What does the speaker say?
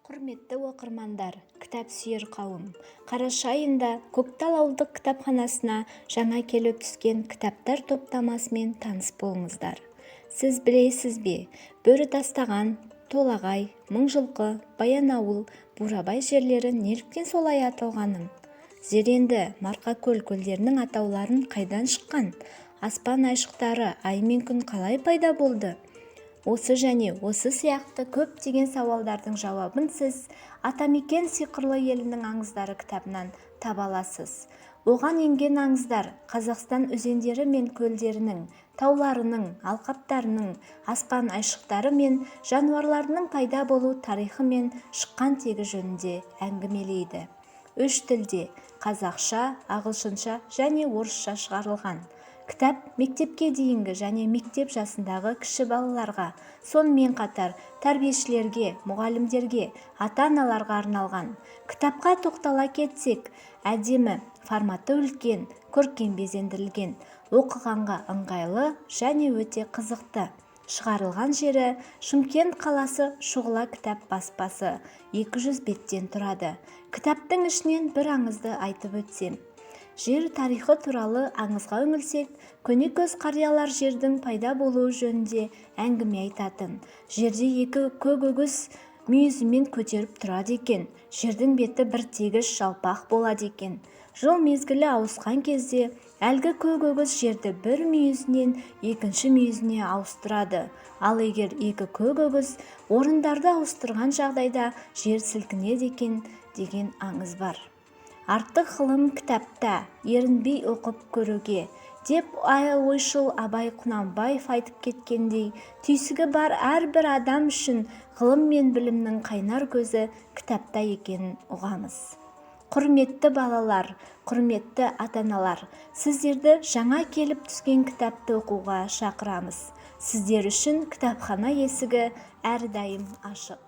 Құрметті оқырмандар, кітап сүйер қауым. Қараша айында Көктал ауылдық кітапханасына жаңа келіп түскен кітаптар топтамасымен таныс болыңыздар. Сіз білесіз бе, Бөрі тастаған, Толағай, Мыңжылқы, Баянауыл, Бурабай жерлері неліктен солай аталғанын? Зеренді, Марқакөл көлдерінің атауларын қайдан шыққан? Аспан айшықтары, ай мен күн қалай пайда болды? Осы және осы сияқты көптеген сауалдардың жауабын сіз Атамекен сиқырлы елінің аңыздары кітабынан таба аласыз. Оған енген аңыздар Қазақстан өзендері мен көлдерінің, тауларының, алқаптарының, аспан айшықтары мен жануарларының пайда болу тарихы мен шыққан тегі жөнінде әңгімелейді. 3 тілде қазақша, ағылшынша және орысша шығарылған. Кітап мектепке дейінгі және мектеп жасындағы кіші балаларға, сонымен қатар тәрбиешілерге, мұғалімдерге, ата-аналарға арналған. Кітапқа тоқтала кетсек, әдемі, форматы үлкен, көркем безендірілген, оқығанға ыңғайлы және өте қызықты. Шығарылған жері Шымкент қаласы Шұғыла кітап баспасы, 200 беттен тұрады. Кітаптың ішінен бір аңызды айтып өтсем. Жер тарихы туралы аңызға үңілсек, көне көз қариялар жердің пайда болуы жөнінде әңгіме айтатын. Жерде 2 көк өгіз мүйізімен көтеріп тұрады екен. Жердің беті бір тегіс жалпақ болады екен. Жыл мезгілі ауысқан кезде әлгі көк өгіз жерді бір мүйізінен екінші мүйізіне ауыстырады. Ал егер 2 көк өгіз орындарды ауыстырған жағдайда жер сілкінеді екен деген аңыз бар. Артық ғылым кітапта, ерінбей оқып көруге, деп ойшыл Абай Құнанбаев айтып кеткендей, түйсігі бар әрбір адам үшін ғылым мен білімнің қайнар көзі кітапта екенін ұғамыз. Құрметті балалар, құрметті ата-аналар, сіздерді жаңа келіп түскен кітапты оқуға шақырамыз. Сіздер үшін кітапхана есігі әрдайым ашық.